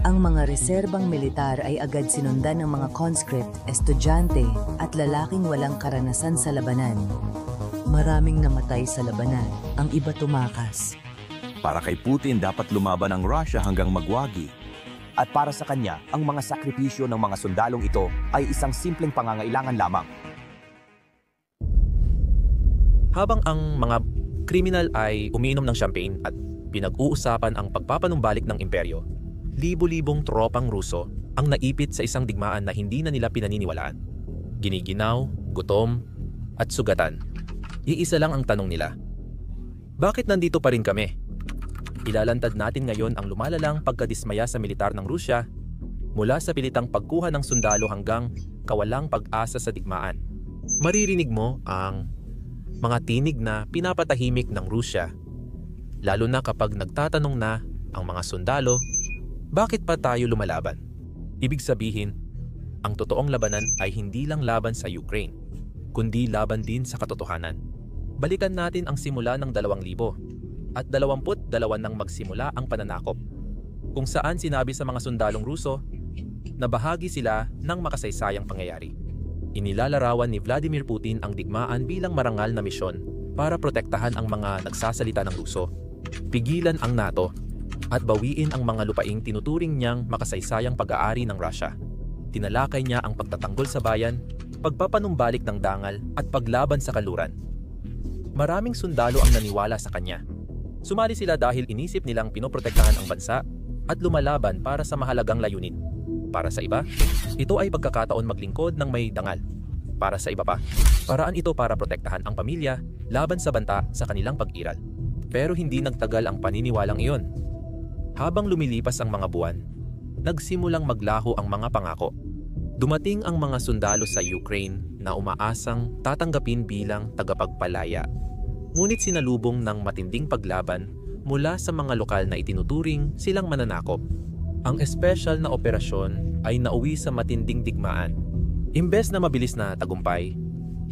Ang mga reserbang militar ay agad sinundan ng mga conscript, estudyante at lalaking walang karanasan sa labanan. Maraming namatay sa labanan, ang iba tumakas. Para kay Putin dapat lumaban ang Russia hanggang magwagi. At para sa kanya, ang mga sakripisyo ng mga sundalong ito ay isang simpleng pangangailangan lamang. Habang ang mga kriminal ay umiinom ng champagne at pinag-uusapan ang pagpapanumbalik ng imperyo, libo-libong tropang Ruso ang naipit sa isang digmaan na hindi na nila pinaniniwalaan. Giniginaw, gutom, at sugatan. Iisa lang ang tanong nila. Bakit nandito pa rin kami? Ilalantad natin ngayon ang lumalalang pagkadismaya sa militar ng Rusya mula sa pilitang pagkuha ng sundalo hanggang kawalang pag-asa sa digmaan. Maririnig mo ang mga tinig na pinapatahimik ng Rusya, lalo na kapag nagtatanong na ang mga sundalo, bakit pa tayo lumalaban? Ibig sabihin, ang totoong labanan ay hindi lang laban sa Ukraine, kundi laban din sa katotohanan. Balikan natin ang simula ng 2000 at 22 nang magsimula ang pananakop, kung saan sinabi sa mga sundalong Ruso na bahagi sila ng makasaysayang pangyayari. Inilalarawan ni Vladimir Putin ang digmaan bilang marangal na misyon para protektahan ang mga nagsasalita ng Ruso, pigilan ang NATO, at bawiin ang mga lupaing tinuturing niyang makasaysayang pag-aari ng Russia. Tinalakay niya ang pagtatanggol sa bayan, pagpapanumbalik ng dangal at paglaban sa kaluran. Maraming sundalo ang naniwala sa kanya. Sumali sila dahil inisip nilang pinoprotektahan ang bansa at lumalaban para sa mahalagang layunin. Para sa iba, ito ay pagkakataon maglingkod ng may dangal. Para sa iba pa, paraan ito para protektahan ang pamilya laban sa banta sa kanilang pag-iral. Pero hindi nagtagal ang paniniwalang iyon. Habang lumilipas ang mga buwan, nagsimulang maglaho ang mga pangako. Dumating ang mga sundalo sa Ukraine na umaasang tatanggapin bilang tagapagpalaya. Ngunit sinalubong ng matinding paglaban mula sa mga lokal na itinuturing silang mananakop. Ang espesyal na operasyon ay nauwi sa matinding digmaan. Imbes na mabilis na tagumpay,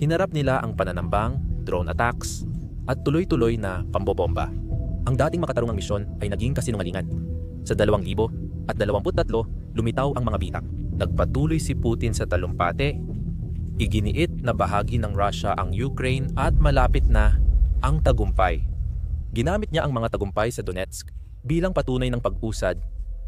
hinarap nila ang pananambang, drone attacks, at tuloy-tuloy na pambobomba. Ang dating makatarungang misyon ay naging kasinungalingan. Sa 2023, lumitaw ang mga bitak. Nagpatuloy si Putin sa talumpati, iginiit na bahagi ng Russia ang Ukraine at malapit na ang tagumpay. Ginamit niya ang mga tagumpay sa Donetsk bilang patunay ng pag-usad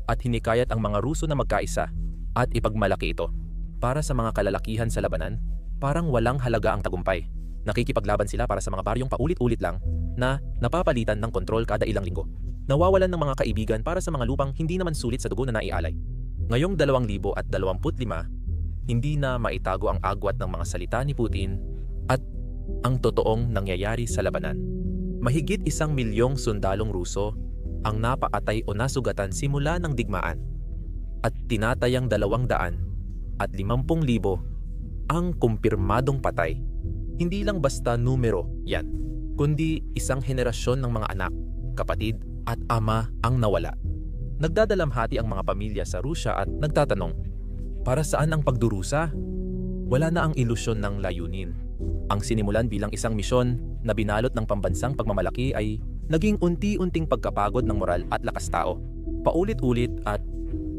at hinikayat ang mga Ruso na magkaisa at ipagmalaki ito. Para sa mga kalalakihan sa labanan, parang walang halaga ang tagumpay. Nakikipaglaban sila para sa mga baryong paulit-ulit lang na napapalitan ng kontrol kada ilang linggo. Nawawalan ng mga kaibigan para sa mga lupang hindi naman sulit sa dugo na naialay. Ngayong 2025, hindi na maitago ang agwat ng mga salita ni Putin at ang totoong nangyayari sa labanan. Mahigit 1 milyong sundalong Ruso ang napaatay o nasugatan simula ng digmaan at tinatayang 250,000 ang kumpirmadong patay. Hindi lang basta numero yan, kundi isang henerasyon ng mga anak, kapatid at ama ang nawala. Nagdadalamhati ang mga pamilya sa Rusya at nagtatanong, para saan ang pagdurusa? Wala na ang ilusyon ng layunin. Ang sinimulan bilang isang misyon na binalot ng pambansang pagmamalaki ay naging unti-unting pagkapagod ng moral at lakas tao. Paulit-ulit at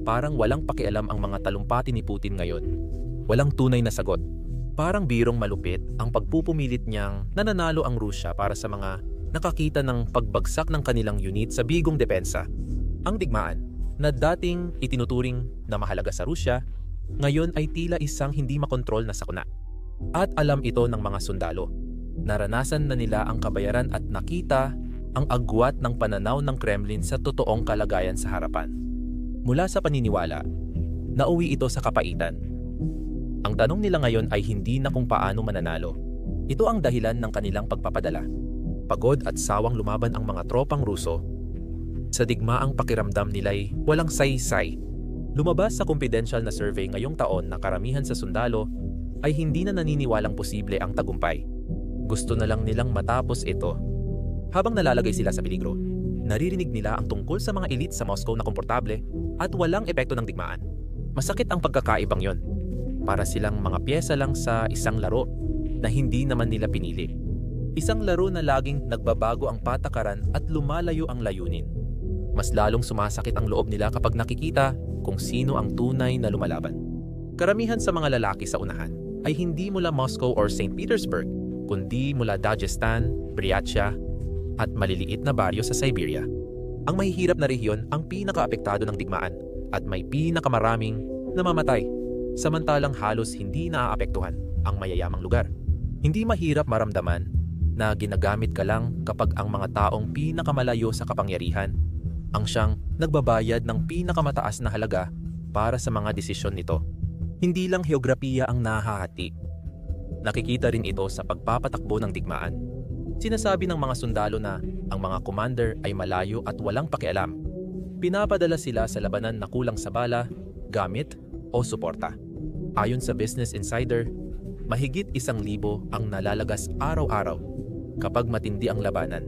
parang walang pakialam ang mga talumpati ni Putin ngayon. Walang tunay na sagot. Parang birong malupit ang pagpupumilit niyang nananalo ang Rusya para sa mga nakakita ng pagbagsak ng kanilang unit sa bigong depensa. Ang digmaan, na dating itinuturing na mahalaga sa Rusya, ngayon ay tila isang hindi makontrol na sakuna. At alam ito ng mga sundalo. Naranasan na nila ang kabayaran at nakita ang agwat ng pananaw ng Kremlin sa totoong kalagayan sa harapan. Mula sa paniniwala, nauwi ito sa kapaitan. Ang tanong nila ngayon ay hindi na kung paano mananalo. Ito ang dahilan ng kanilang pagpapadala. Pagod at sawang lumaban ang mga tropang Ruso. Sa digmaang pakiramdam nila'y walang saysay. Lumabas sa confidential na survey ngayong taon na karamihan sa sundalo ay hindi na naniniwalang posible ang tagumpay. Gusto na lang nilang matapos ito. Habang nalalagay sila sa peligro, naririnig nila ang tungkol sa mga elite sa Moscow na komportable at walang epekto ng digmaan. Masakit ang pagkakaibang yon. Para silang mga pyesa lang sa isang laro na hindi naman nila pinili. Isang laro na laging nagbabago ang patakaran at lumalayo ang layunin. Mas lalong sumasakit ang loob nila kapag nakikita kung sino ang tunay na lumalaban. Karamihan sa mga lalaki sa unahan ay hindi mula Moscow or St. Petersburg, kundi mula Dagestan, Buryatia, at maliliit na baryo sa Siberia. Ang mahihirap na rehiyon ang pinakaapektado ng digmaan at may pinakamaraming namamatay, samantalang halos hindi naaapektuhan ang mayayamang lugar. Hindi mahirap maramdaman na ginagamit ka lang kapag ang mga taong pinakamalayo sa kapangyarihan ang siyang nagbabayad ng pinakamataas na halaga para sa mga desisyon nito. Hindi lang heograpiya ang nahahati. Nakikita rin ito sa pagpapatakbo ng digmaan. Sinasabi ng mga sundalo na ang mga commander ay malayo at walang pakialam. Pinapadala sila sa labanan na kulang sa bala, gamit o suporta. Ayon sa Business Insider, mahigit 1,000 ang nalalagas araw-araw kapag matindi ang labanan.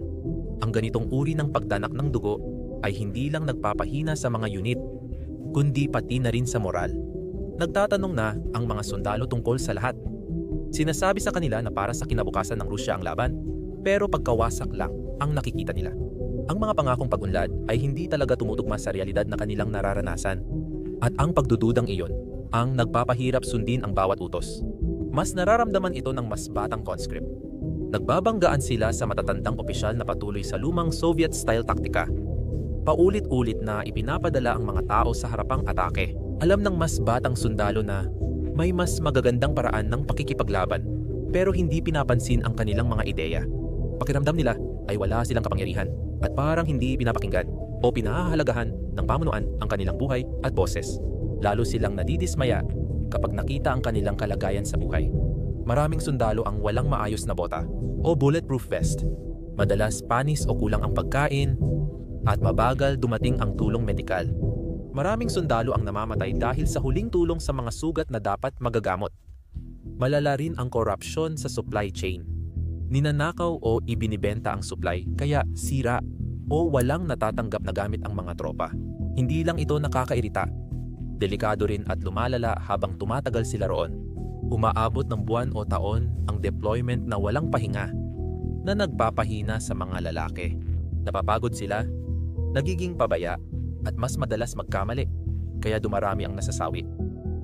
Ang ganitong uri ng pagdanak ng dugo ay hindi lang nagpapahina sa mga unit, kundi pati na rin sa moral. Nagtatanong na ang mga sundalo tungkol sa lahat. Sinasabi sa kanila na para sa kinabukasan ng Rusya ang laban, pero pagkawasak lang ang nakikita nila. Ang mga pangakong pag-unlad ay hindi talaga tumutugma sa realidad na kanilang nararanasan. At ang pagdududang iyon ang nagpapahirap sundin ang bawat utos. Mas nararamdaman ito ng mas batang conscript. Nagbabanggaan sila sa matatandang opisyal na patuloy sa lumang Soviet-style taktika. Paulit-ulit na ipinapadala ang mga tao sa harapang atake. Alam ng mas batang sundalo na may mas magagandang paraan ng pakikipaglaban, pero hindi pinapansin ang kanilang mga ideya. Pakiramdam nila ay wala silang kapangyarihan at parang hindi pinapakinggan o pinahahalagahan ng pamunuan ang kanilang buhay at boses. Lalo silang nadidismaya kapag nakita ang kanilang kalagayan sa buhay. Maraming sundalo ang walang maayos na bota o bulletproof vest. Madalas panis o kulang ang pagkain at mabagal dumating ang tulong medikal. Maraming sundalo ang namamatay dahil sa huling tulong sa mga sugat na dapat magagamot. Malala rin ang korupsyon sa supply chain. Ninanakaw o ibinibenta ang supply kaya sira o walang natatanggap na gamit ang mga tropa. Hindi lang ito nakakairita. Delikado rin at lumalala habang tumatagal sila roon. Umaabot ng buwan o taon ang deployment na walang pahinga na nagpapahina sa mga lalaki. Napapagod sila, nagiging pabaya at mas madalas magkamali, kaya dumarami ang nasasawi.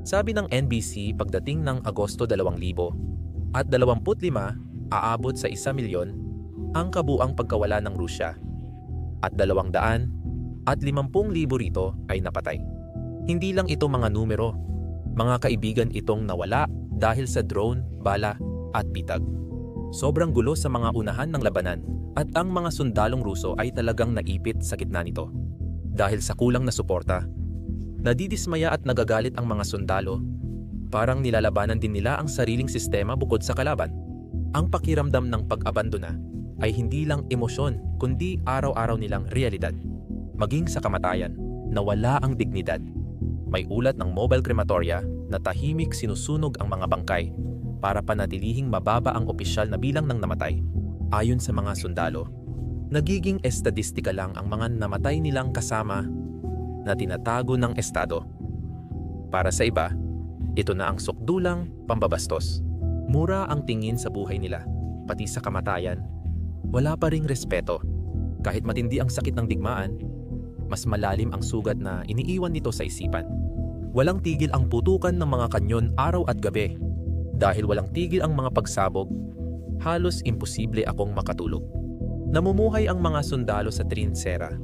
Sabi ng NBC pagdating ng Agosto 2000 at 25 aabot sa 1,000,000 ang kabuang pagkawala ng Rusya at 200 at 50,000 rito ay napatay. Hindi lang ito mga numero, mga kaibigan itong nawala dahil sa drone, bala at bitag. Sobrang gulo sa mga unahan ng labanan at ang mga sundalong Ruso ay talagang naipit sa gitna nito. Dahil sa kulang na suporta, nadidismaya at nagagalit ang mga sundalo, parang nilalabanan din nila ang sariling sistema bukod sa kalaban. Ang pakiramdam ng pag-abandona ay hindi lang emosyon kundi araw-araw nilang realidad. Maging sa kamatayan, nawala ang dignidad. May ulat ng mobile crematoria na tahimik sinusunog ang mga bangkay para panatilihing mababa ang opisyal na bilang ng namatay. Ayon sa mga sundalo, nagiging estadistika lang ang mga namatay nilang kasama na tinatago ng estado. Para sa iba, ito na ang sukdulang pambabastos. Mura ang tingin sa buhay nila, pati sa kamatayan. Wala pa ring respeto. Kahit matindi ang sakit ng digmaan, mas malalim ang sugat na iniiwan nito sa isipan. Walang tigil ang putukan ng mga kanyon araw at gabi. Dahil walang tigil ang mga pagsabog, halos imposible akong makatulog. Namumuhay ang mga sundalo sa trinsera,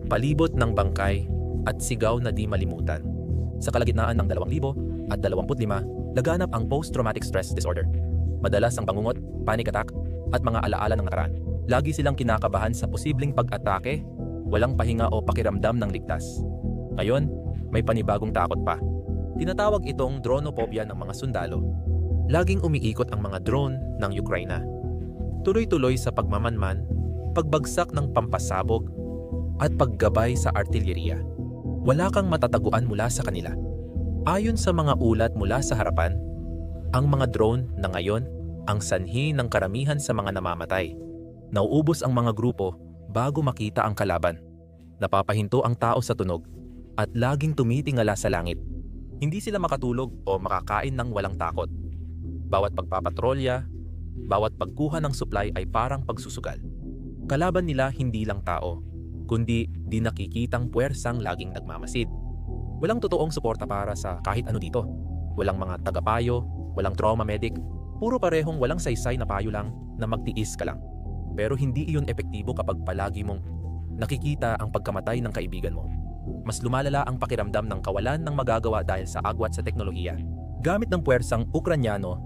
palibot ng bangkay at sigaw na di malimutan. Sa kalagitnaan ng 2025, laganap ang post-traumatic stress disorder. Madalas ang bangungot, panic attack at mga alaala ng nakaraan. Lagi silang kinakabahan sa posibleng pag-atake, walang pahinga o pakiramdam ng ligtas. Ngayon, may panibagong takot pa. Tinatawag itong dronophobia ng mga sundalo. Laging umiikot ang mga drone ng Ukraina. Tuloy-tuloy sa pagmamanman, pagbagsak ng pampasabog, at paggabay sa artilleriya. Wala kang matataguan mula sa kanila. Ayon sa mga ulat mula sa harapan, ang mga drone na ngayon ang sanhi ng karamihan sa mga namamatay. Nauubos ang mga grupo bago makita ang kalaban. Napapahinto ang tao sa tunog at laging tumitingala sa langit. Hindi sila makatulog o makakain ng walang takot. Bawat pagpapatrolya, bawat pagkuha ng supply ay parang pagsusugal. Kalaban nila hindi lang tao, kundi di nakikitang puwersang laging nagmamasid. Walang totoong suporta para sa kahit ano dito. Walang mga tagapayo, walang trauma medic, puro parehong walang saysay na payo lang na magtiis ka lang. Pero hindi iyon epektibo kapag palagi mong nakikita ang pagkamatay ng kaibigan mo. Mas lumalala ang pakiramdam ng kawalan ng magagawa dahil sa agwat sa teknolohiya. Gamit ng puwersang Ukranyano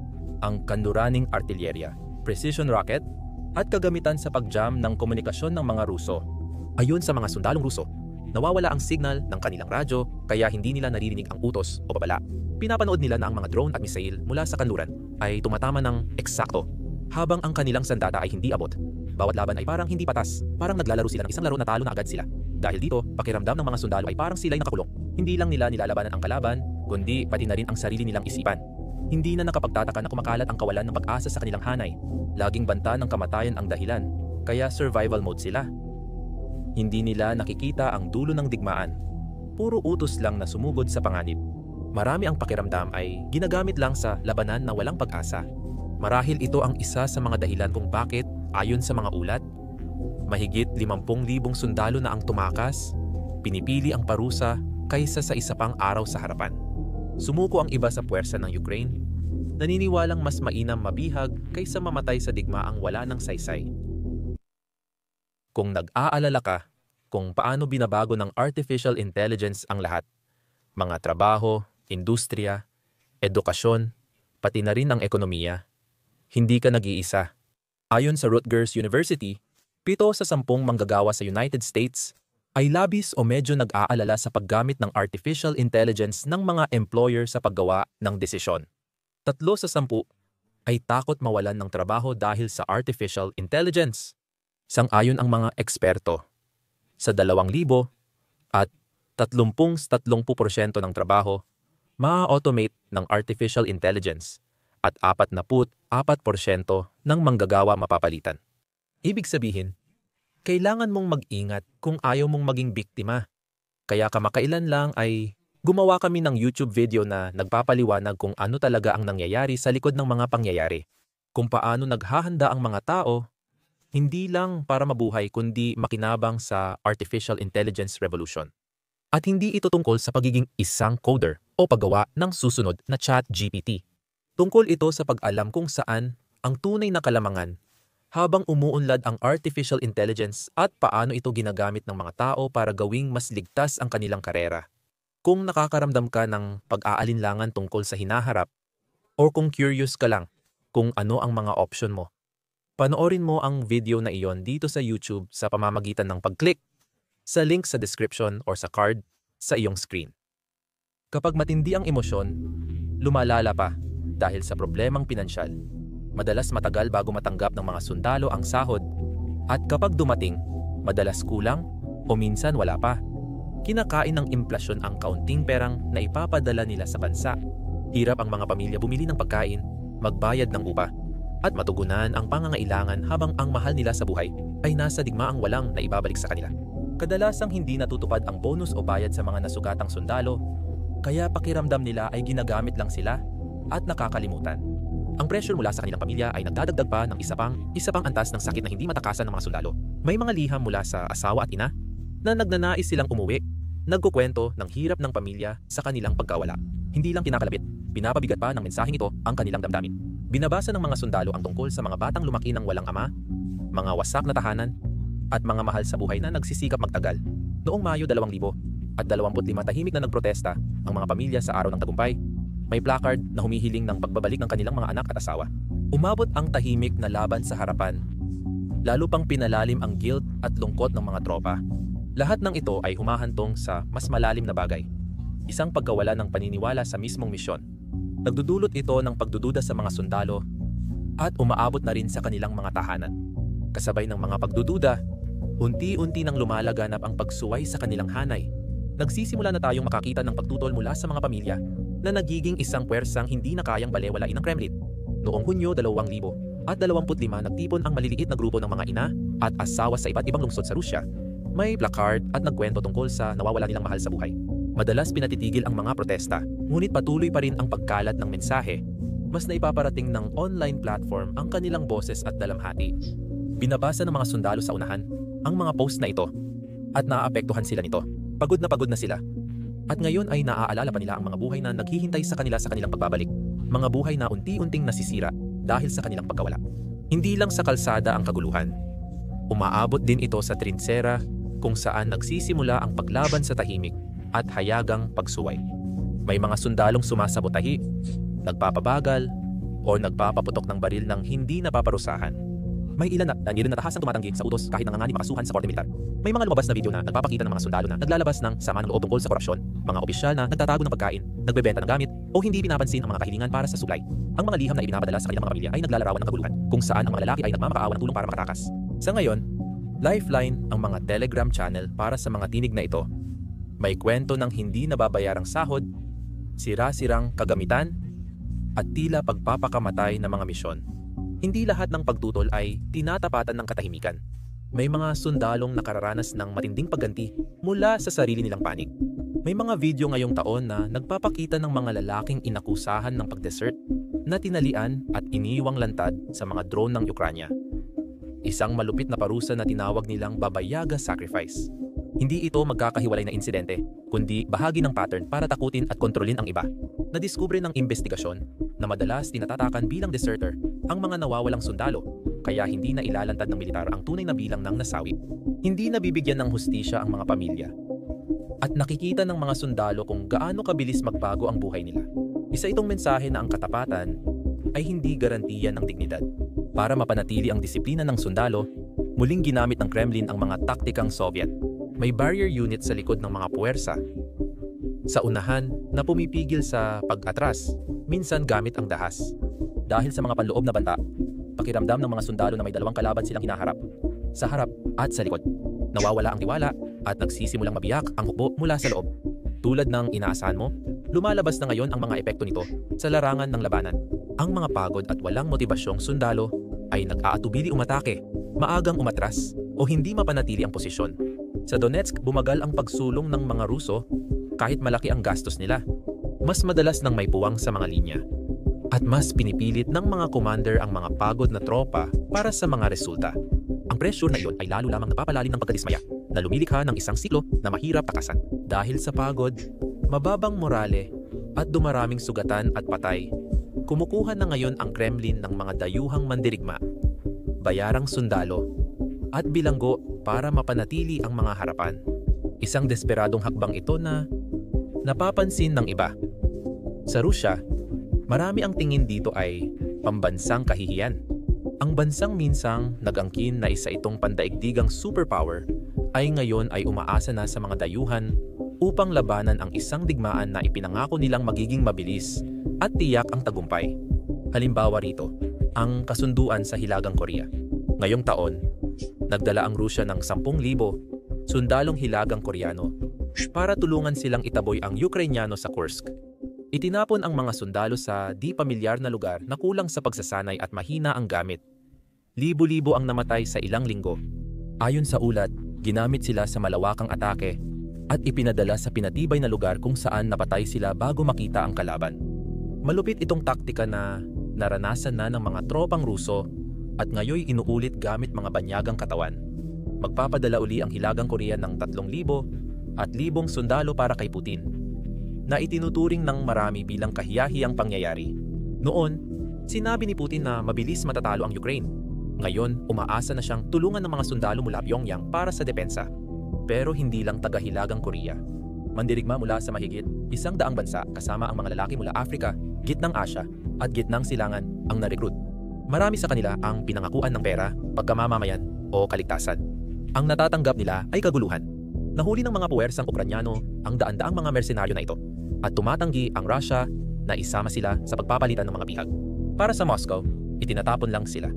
ang kanluraning artilyerya, precision rocket, at kagamitan sa pagjam ng komunikasyon ng mga Ruso. Ayon sa mga sundalong Ruso, nawawala ang signal ng kanilang radyo kaya hindi nila naririnig ang utos o babala. Pinapanood nila na ang mga drone at missile mula sa kanluran ay tumatama ng eksakto habang ang kanilang sandata ay hindi abot. Bawat laban ay parang hindi patas, parang naglalaro sila ng isang laro na talo na agad sila. Dahil dito, pakiramdam ng mga sundalo ay parang sila'y nakakulong. Hindi lang nila nilalabanan ang kalaban, kundi pati na rin ang sarili nilang isipan. Hindi na nakapagtataka na kumakalat ang kawalan ng pag-asa sa kanilang hanay. Laging banta ng kamatayan ang dahilan, kaya survival mode sila. Hindi nila nakikita ang dulo ng digmaan. Puro utos lang na sumugod sa panganib. Marami ang pakiramdam ay ginagamit lang sa labanan na walang pag-asa. Marahil ito ang isa sa mga dahilan kung bakit, ayon sa mga ulat, mahigit 50,000 sundalo na ang tumakas, pinipili ang parusa kaysa sa isa pang araw sa harapan. Sumuko ang iba sa puwersa ng Ukraine, naniniwalang mas mainam mabihag kaysa mamatay sa digmaang wala ng saysay. Kung nag-aalala ka kung paano binabago ng artificial intelligence ang lahat, mga trabaho, industriya, edukasyon, pati na rin ang ekonomiya, hindi ka nag-iisa. Ayon sa Rutgers University, 7 sa 10 manggagawa sa United States ay labis o medyo nag-aalala sa paggamit ng artificial intelligence ng mga employer sa paggawa ng desisyon. 3 sa 10 ay takot mawalan ng trabaho dahil sa artificial intelligence. Sang-ayon ang mga eksperto. Sa 2,000 at 30% ng trabaho, ma-automate ng artificial intelligence at 44% ng manggagawa mapapalitan. Ibig sabihin, kailangan mong mag-ingat kung ayaw mong maging biktima. Kaya kamakailan lang ay gumawa kami ng YouTube video na nagpapaliwanag kung ano talaga ang nangyayari sa likod ng mga pangyayari. Kung paano naghahanda ang mga tao, hindi lang para mabuhay kundi makinabang sa artificial intelligence revolution. At hindi ito tungkol sa pagiging isang coder o paggawa ng susunod na ChatGPT. Tungkol ito sa pag-alam kung saan ang tunay na kalamangan habang umuunlad ang artificial intelligence at paano ito ginagamit ng mga tao para gawing mas ligtas ang kanilang karera. Kung nakakaramdam ka ng pag-aalinlangan tungkol sa hinaharap o kung curious ka lang kung ano ang mga option mo, panoorin mo ang video na iyon dito sa YouTube sa pamamagitan ng pag-click sa link sa description or sa card sa iyong screen. Kapag matindi ang emosyon, lumalala pa dahil sa problemang pinansyal. Madalas matagal bago matanggap ng mga sundalo ang sahod at kapag dumating, madalas kulang o minsan wala pa. Kinakain ng implasyon ang kaunting perang na ipapadala nila sa bansa. Hirap ang mga pamilya bumili ng pagkain, magbayad ng upa, at matugunan ang pangangailangan habang ang mahal nila sa buhay ay nasa digmaang walang naibabalik sa kanila. Kadalasang hindi natutupad ang bonus o bayad sa mga nasugatang sundalo, kaya pakiramdam nila ay ginagamit lang sila at nakakalimutan. Ang pressure mula sa kanilang pamilya ay nagdadagdag pa ng isa pang antas ng sakit na hindi matakasan ng mga sundalo. May mga liham mula sa asawa at ina na nagnanais silang umuwi, nagkukwento ng hirap ng pamilya sa kanilang pagkawala. Hindi lang kinakalabit, pinapabigat pa ng mensaheng ito ang kanilang damdamin. Binabasa ng mga sundalo ang tungkol sa mga batang lumaki ng walang ama, mga wasak na tahanan, at mga mahal sa buhay na nagsisikap magtagal. Noong Mayo 2025 tahimik na nagprotesta ang mga pamilya sa araw ng tagumpay. May placard na humihiling ng pagbabalik ng kanilang mga anak at asawa. Umabot ang tahimik na laban sa harapan. Lalo pang pinalalim ang guilt at lungkot ng mga tropa. Lahat ng ito ay humahantong sa mas malalim na bagay. Isang pagkawala ng paniniwala sa mismong misyon. Nagdudulot ito ng pagdududa sa mga sundalo at umaabot na rin sa kanilang mga tahanan. Kasabay ng mga pagdududa, unti-unti nang lumalaganap ang pagsuway sa kanilang hanay. Nagsisimula na tayong makakita ng pagtutol mula sa mga pamilya na nagiging isang pwersang hindi na kayang balewalain ng Kremlin. Noong Hunyo 2025 nagtipon ang maliliit na grupo ng mga ina at asawa sa iba't ibang lungsod sa Rusya. May placard at nagkwento tungkol sa nawawala nilang mahal sa buhay. Madalas pinatitigil ang mga protesta, ngunit patuloy pa rin ang pagkalat ng mensahe. Mas naipaparating ng online platform ang kanilang boses at dalamhati. Binabasa ng mga sundalo sa unahan ang mga post na ito at naaapektuhan sila nito. Pagod na sila. At ngayon ay naaalala pa nila ang mga buhay na naghihintay sa kanila sa kanilang pagbabalik. Mga buhay na unti-unting nasisira dahil sa kanilang pagkawala. Hindi lang sa kalsada ang kaguluhan. Umaabot din ito sa trinsera kung saan nagsisimula ang paglaban sa tahimik at hayagang pagsuway. May mga sundalong sumasabotahi, nagpapabagal, o nagpapaputok ng baril ng hindi napaparusahan. May ilan na natahasang tumatanggi sa utos kahit nanganganib makasuhan sa korte militar. May mga lumabas na video na nagpapakita ng mga sundalo na naglalabas ng sama ng loob tungkol sa korupsyon, mga opisyal na nagtatago ng pagkain, nagbebenta ng gamit, o hindi pinapansin ang mga kahilingan para sa supply. Ang mga liham na ibinapadala sa kanilang mga pamilya ay naglalarawan ng kaguluhan, kung saan ang mga lalaki ay nagmamakaawa ng tulong para makatakas. Sa ngayon, lifeline ang mga Telegram channel para sa mga tinig na ito. May kwento ng hindi nababayarang sahod, sira-sirang kagamitan, at tila pagpapakamatay ng mga misyon. Hindi lahat ng pagtutol ay tinatapatan ng katahimikan. May mga sundalong nakararanas ng matinding pagganti mula sa sarili nilang panig. May mga video ngayong taon na nagpapakita ng mga lalaking inakusahan ng pag-desert na tinalian at iniwang lantad sa mga drone ng Ukranya. Isang malupit na parusa na tinawag nilang Baba Yaga Sacrifice. Hindi ito magkakahiwalay na insidente, kundi bahagi ng pattern para takutin at kontrolin ang iba. Nadiskubre ng investigasyon na madalas tinatatakan bilang deserter ang mga nawawalang sundalo, kaya hindi na ilalantad ng militar ang tunay na bilang ng nasawi. Hindi nabibigyan ng hustisya ang mga pamilya. At nakikita ng mga sundalo kung gaano kabilis magbago ang buhay nila. Isa itong mensahe na ang katapatan ay hindi garantiya ng dignidad. Para mapanatili ang disiplina ng sundalo, muling ginamit ng Kremlin ang mga taktikang Soviet. May barrier unit sa likod ng mga puwersa. Sa unahan na pumipigil sa pag-atras, minsan gamit ang dahas. Dahil sa mga panloob na banta, pakiramdam ng mga sundalo na may dalawang kalaban silang hinaharap, sa harap at sa likod. Nawawala ang tiwala at nagsisimulang mabiyak ang hukbo mula sa loob. Tulad ng inaasahan mo, lumalabas na ngayon ang mga epekto nito sa larangan ng labanan. Ang mga pagod at walang motibasyong sundalo ay nag-aatubili umatake, maagang umatras o hindi mapanatili ang posisyon. Sa Donetsk, bumagal ang pagsulong ng mga Ruso kahit malaki ang gastos nila. Mas madalas nang may puwang sa mga linya. At mas pinipilit ng mga commander ang mga pagod na tropa para sa mga resulta. Ang pressure na iyon ay lalo lamang napapalalim ng pagkadismaya na lumilikha ng isang siklo na mahirap takasan. Dahil sa pagod, mababang morale at dumaraming sugatan at patay, kumukuha na ngayon ang Kremlin ng mga dayuhang mandirigma, bayarang sundalo, at bilanggo para mapanatili ang mga harapan. Isang desperadong hakbang ito na napapansin ng iba. Sa Rusya, marami ang tingin dito ay pambansang kahihiyan. Ang bansang minsang nag-angkin na isa itong pandaigdigang superpower ay ngayon ay umaasa na sa mga dayuhan upang labanan ang isang digmaan na ipinangako nilang magiging mabilis at tiyak ang tagumpay. Halimbawa rito, ang kasunduan sa Hilagang Korea. Ngayong taon, nagdala ang Rusya ng 10,000 sundalong hilagang Koreano para tulungan silang itaboy ang Ukrainyano sa Kursk. Itinapon ang mga sundalo sa di pamilyar na lugar na kulang sa pagsasanay at mahina ang gamit. Libo-libo ang namatay sa ilang linggo. Ayon sa ulat, ginamit sila sa malawakang atake at ipinadala sa pinatibay na lugar kung saan napatay sila bago makita ang kalaban. Malupit itong taktika na naranasan na ng mga tropang Ruso at ngayoy inuulit gamit mga banyagang katawan. Magpapadala uli ang Hilagang Korea ng 3,000 at 1,000 sundalo para kay Putin, na itinuturing ng marami bilang kahiyahiyang pangyayari. Noon, sinabi ni Putin na mabilis matatalo ang Ukraine. Ngayon, umaasa na siyang tulungan ng mga sundalo mula Pyongyang para sa depensa. Pero hindi lang taga-Hilagang Korea. Mandirigma mula sa mahigit 100 bansa kasama ang mga lalaki mula Afrika, gitnang Asya at gitnang silangan ang narekrut. Marami sa kanila ang pinangakuan ng pera, pagkamamamayan o kaligtasan. Ang natatanggap nila ay kaguluhan. Nahuli ng mga puwersang Ukrainyano ang daan-daang mga mersenaryo na ito at tumatanggi ang Russia na isama sila sa pagpapalitan ng mga bihag. Para sa Moscow, itinatapon lang sila.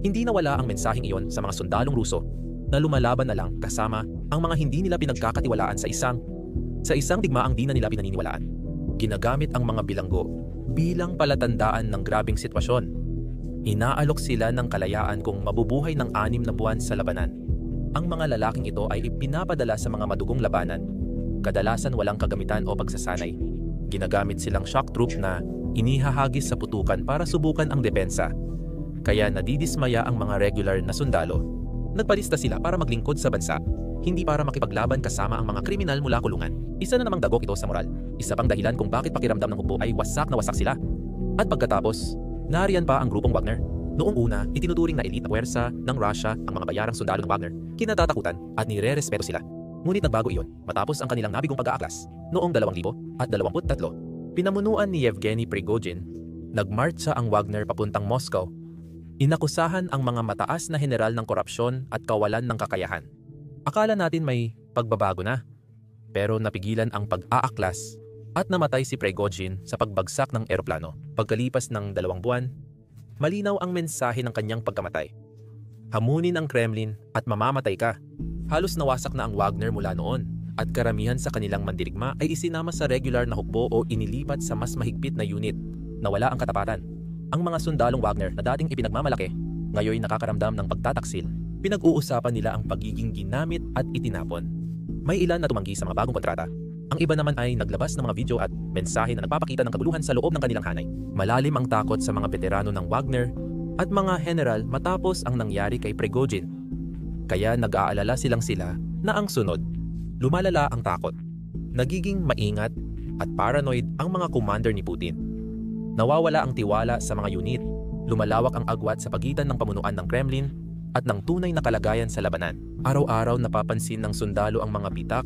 Hindi nawala ang mensaheng iyon sa mga sundalong Ruso na lumalaban na lang kasama ang mga hindi nila pinagkakatiwalaan sa isang digmaang di na nila pinaniniwalaan. Ginagamit ang mga bilanggo bilang palatandaan ng grabing sitwasyon. Inaalok sila ng kalayaan kung mabubuhay ng 6 na buwan sa labanan. Ang mga lalaking ito ay ipinapadala sa mga madugong labanan, kadalasan walang kagamitan o pagsasanay. Ginagamit silang shock troop na inihahagis sa putukan para subukan ang depensa. Kaya nadidismaya ang mga regular na sundalo. Nagpalista sila para maglingkod sa bansa. hindi para makipaglaban kasama ang mga kriminal mula kulungan. Isa na namang dagok ito sa moral. Isa pang dahilan kung bakit pakiramdam ng hukbo ay wasak na wasak sila. At pagkatapos, nariyan pa ang grupong Wagner. Noong una, itinuturing na elite na puwersa ng Russia ang mga bayarang sundalo ng Wagner. Kinatatakutan at nire-respeto sila. Ngunit nagbago iyon matapos ang kanilang nabigong pag-aaklas noong 2023. Pinamunuan ni Yevgeny Prigozhin, nagmartsa ang Wagner papuntang Moscow. Inakusahan ang mga mataas na general ng korupsyon at kawalan ng kakayahan. Akala natin may pagbabago na, pero napigilan ang pag-aaklas at namatay si Prigozhin sa pagbagsak ng eroplano. Pagkalipas ng 2 buwan, malinaw ang mensahe ng kanyang pagkamatay. Hamunin ang Kremlin at mamamatay ka. Halos nawasak na ang Wagner mula noon at karamihan sa kanilang mandirigma ay isinama sa regular na hukbo o inilipat sa mas mahigpit na unit na wala ang katapatan. Ang mga sundalong Wagner na dating ipinagmamalaki, ngayon nakakaramdam ng pagtataksil. Pinag-uusapan nila ang pagiging ginamit at itinapon. May ilan na tumanggi sa mga bagong kontrata. Ang iba naman ay naglabas ng mga video at mensahe na nagpapakita ng kaguluhan sa loob ng kanilang hanay. Malalim ang takot sa mga veterano ng Wagner at mga general matapos ang nangyari kay Prigozhin. Kaya nag-aalala sila na ang sunod. Lumalala ang takot. Nagiging maingat at paranoid ang mga commander ni Putin. Nawawala ang tiwala sa mga unit. Lumalawak ang agwat sa pagitan ng pamunuan ng Kremlin at ng tunay na kalagayan sa labanan. Araw-araw napapansin ng sundalo ang mga bitak,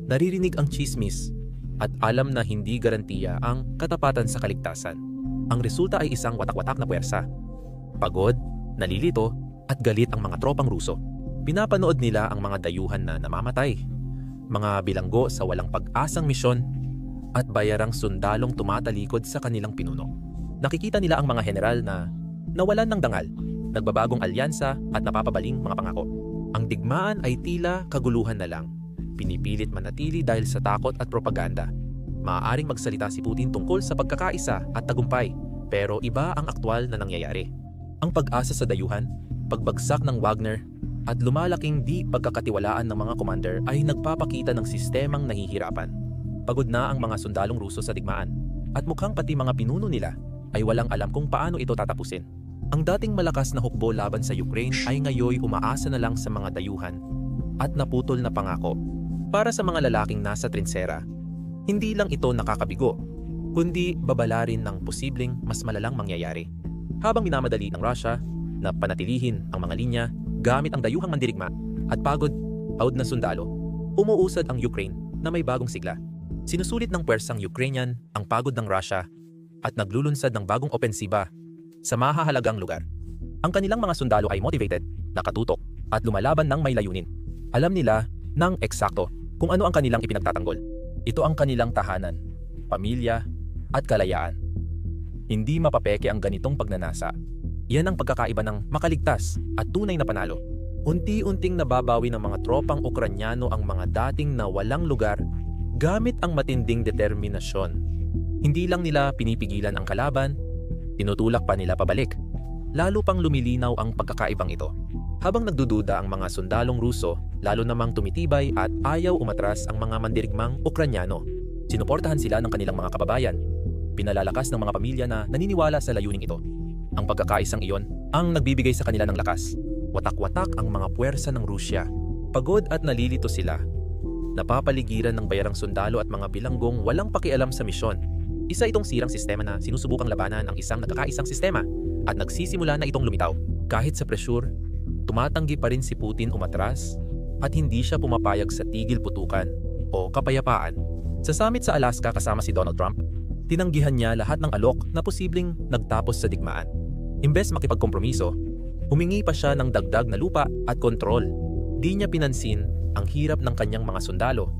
naririnig ang chismis, at alam na hindi garantiya ang katapatan sa kaligtasan. Ang resulta ay isang watak-watak na puwersa. Pagod, nalilito, at galit ang mga tropang Ruso. Pinapanood nila ang mga dayuhan na namamatay, mga bilanggo sa walang pag-asang misyon, at bayarang sundalong tumatalikod sa kanilang pinuno. Nakikita nila ang mga general na nawalan ng dangal, nagbabagong alyansa at napapabaling mga pangako. Ang digmaan ay tila kaguluhan na lang. Pinipilit manatili dahil sa takot at propaganda. Maaaring magsalita si Putin tungkol sa pagkakaisa at tagumpay, pero iba ang aktwal na nangyayari. Ang pag-asa sa dayuhan, pagbagsak ng Wagner, at lumalaking di pagkakatiwalaan ng mga commander ay nagpapakita ng sistemang nahihirapan. Pagod na ang mga sundalong Ruso sa digmaan, at mukhang pati mga pinuno nila ay walang alam kung paano ito tatapusin. Ang dating malakas na hukbo laban sa Ukraine ay ngayoy umaasa na lang sa mga dayuhan at naputol na pangako. Para sa mga lalaking nasa trinsera, hindi lang ito nakakabigo, kundi babala rin ng posibleng mas malalang mangyayari. Habang minamadali ng Russia na panatilihin ang mga linya gamit ang dayuhang mandirigma at pagod na sundalo, umuusad ang Ukraine na may bagong sigla. Sinusulit ng pwersang Ukrainian ang pagod ng Russia at naglulunsad ng bagong opensiba sa mahahalagang lugar. Ang kanilang mga sundalo ay motivated, nakatutok, at lumalaban ng may layunin. Alam nila ng eksakto kung ano ang kanilang ipinagtatanggol. Ito ang kanilang tahanan, pamilya, at kalayaan. Hindi mapapeke ang ganitong pagnanasa. Iyan ang pagkakaiba ng makaligtas at tunay na panalo. Unti-unting nababawi ng mga tropang Ukranyano ang mga dating na walang lugar gamit ang matinding determinasyon. Hindi lang nila pinipigilan ang kalaban, tinutulak pa nila pabalik. Lalo pang lumilinaw ang pagkakaibang ito. Habang nagdududa ang mga sundalong Ruso, lalo namang tumitibay at ayaw umatras ang mga mandirigmang Ukranyano. Sinuportahan sila ng kanilang mga kababayan. Pinalalakas ng mga pamilya na naniniwala sa layuning ito. Ang pagkakaisang iyon ang nagbibigay sa kanila ng lakas. Watak-watak ang mga puwersa ng Rusya. Pagod at nalilito sila. Napapaligiran ng bayarang sundalo at mga bilanggong walang pakialam sa misyon. Isa itong sirang sistema na sinusubukang labanan ang isang nagkakaisang sistema at nagsisimula na itong lumitaw. Kahit sa presyur, tumatanggi pa rin si Putin umatras at hindi siya pumapayag sa tigil putukan o kapayapaan. Sa summit sa Alaska kasama si Donald Trump, tinanggihan niya lahat ng alok na posibleng nagtapos sa digmaan. Imbes makipagkompromiso, humingi pa siya ng dagdag na lupa at kontrol. Di niya pinansin ang hirap ng kanyang mga sundalo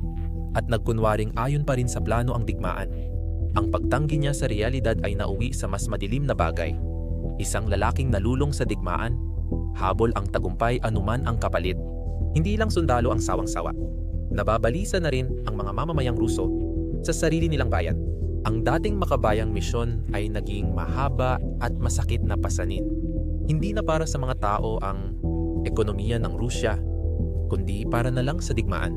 at nagkunwaring ayon pa rin sa plano ang digmaan. Ang pagtanggi niya sa realidad ay nauwi sa mas madilim na bagay. Isang lalaking nalulong sa digmaan, habol ang tagumpay anuman ang kapalit. Hindi lang sundalo ang sawang-sawa. Nababalisa na rin ang mga mamamayang Ruso sa sarili nilang bayan. Ang dating makabayang misyon ay naging mahaba at masakit na pasanin. Hindi na para sa mga tao ang ekonomiya ng Rusya, kundi para na lang sa digmaan.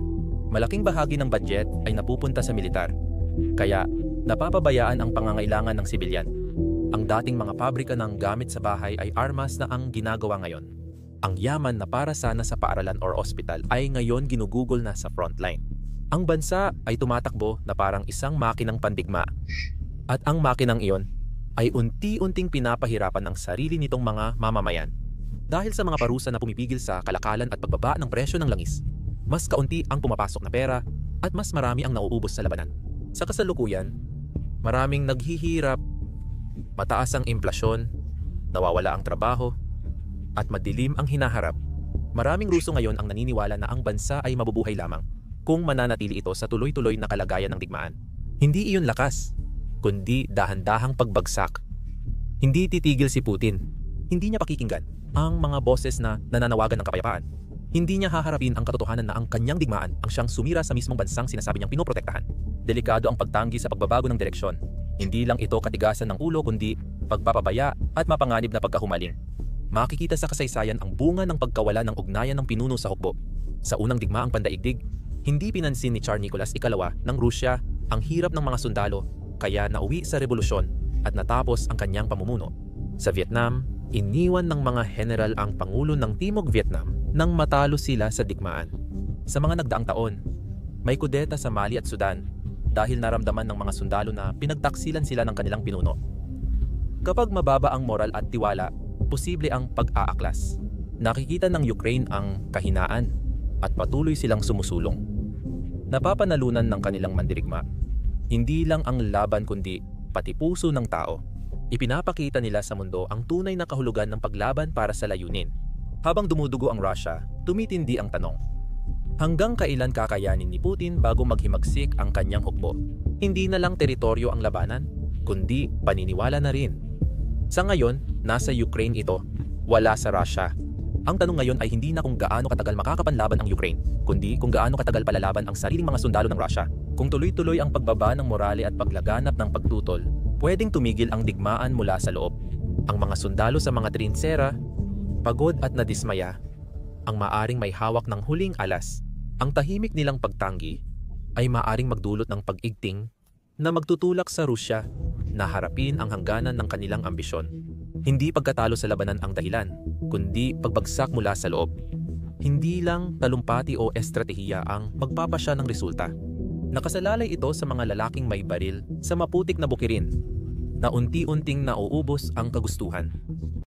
Malaking bahagi ng budget ay napupunta sa militar, kaya napapabayaan ang pangangailangan ng sibilyan. Ang dating mga pabrika ng gamit sa bahay ay armas na ang ginagawa ngayon. Ang yaman na para sana sa paaralan or ospital ay ngayon ginugugol na sa frontline. Ang bansa ay tumatakbo na parang isang makinang pandigma. At ang makinang iyon ay unti-unting pinapahirapan ang sarili nitong mga mamamayan. Dahil sa mga parusa na pumipigil sa kalakalan at pagbaba ng presyo ng langis, mas kaunti ang pumapasok na pera at mas marami ang nauubos sa labanan. Sa kasalukuyan, maraming naghihirap, mataas ang inflasyon, nawawala ang trabaho, at madilim ang hinaharap. Maraming Ruso ngayon ang naniniwala na ang bansa ay mabubuhay lamang kung mananatili ito sa tuloy-tuloy na kalagayan ng digmaan. Hindi iyon lakas, kundi dahan-dahang pagbagsak. Hindi titigil si Putin. Hindi niya pakikinggan ang mga boses na nananawagan ng kapayapaan. Hindi niya haharapin ang katotohanan na ang kanyang digmaan ang siyang sumira sa mismong bansang sinasabi niyang pinoprotektahan. Delikado ang pagtanggi sa pagbabago ng direksyon. Hindi lang ito katigasan ng ulo kundi pagpapabaya at mapanganib na pagkahumaling. Makikita sa kasaysayan ang bunga ng pagkawala ng ugnayan ng pinuno sa hukbo. Sa unang digmaang pandaigdig, hindi pinansin ni Tsar Nicholas II ng Rusya ang hirap ng mga sundalo kaya nauwi sa revolusyon at natapos ang kanyang pamumuno. Sa Vietnam, iniwan ng mga general ang pangulo ng Timog Vietnam nang matalo sila sa digmaan. Sa mga nagdaang taon, may kudeta sa Mali at Sudan dahil naramdaman ng mga sundalo na pinagtaksilan sila ng kanilang pinuno. Kapag mababa ang moral at tiwala, posible ang pag-aaklas. Nakikita ng Ukraine ang kahinaan at patuloy silang sumusulong. Napapanalunan ng kanilang mandirigma, hindi lang ang laban kundi pati puso ng tao. Ipinapakita nila sa mundo ang tunay na kahulugan ng paglaban para sa layunin. Habang dumudugo ang Russia, tumitindi ang tanong. Hanggang kailan kakayanin ni Putin bago maghimagsik ang kanyang hukbo? Hindi na lang teritoryo ang labanan, kundi paniniwala na rin. Sa ngayon, nasa Ukraine ito, wala sa Russia. Ang tanong ngayon ay hindi na kung gaano katagal makakapanlaban ang Ukraine, kundi kung gaano katagal palalaban ang sariling mga sundalo ng Russia. Kung tuloy-tuloy ang pagbaba ng morale at paglaganap ng pagtutol, pwedeng tumigil ang digmaan mula sa loob. Ang mga sundalo sa mga trinsera, pagod at nadismaya, ang maaring may hawak ng huling alas. Ang tahimik nilang pagtanggi ay maaring magdulot ng pag-igting na magtutulak sa Rusya na harapin ang hangganan ng kanilang ambisyon. Hindi pagkatalo sa labanan ang dahilan, kundi pagbagsak mula sa loob. Hindi lang talumpati o estratehiya ang magpapasya ng resulta. Nakasalalay ito sa mga lalaking may baril sa maputik na bukirin na unti-unting nauubos ang kagustuhan.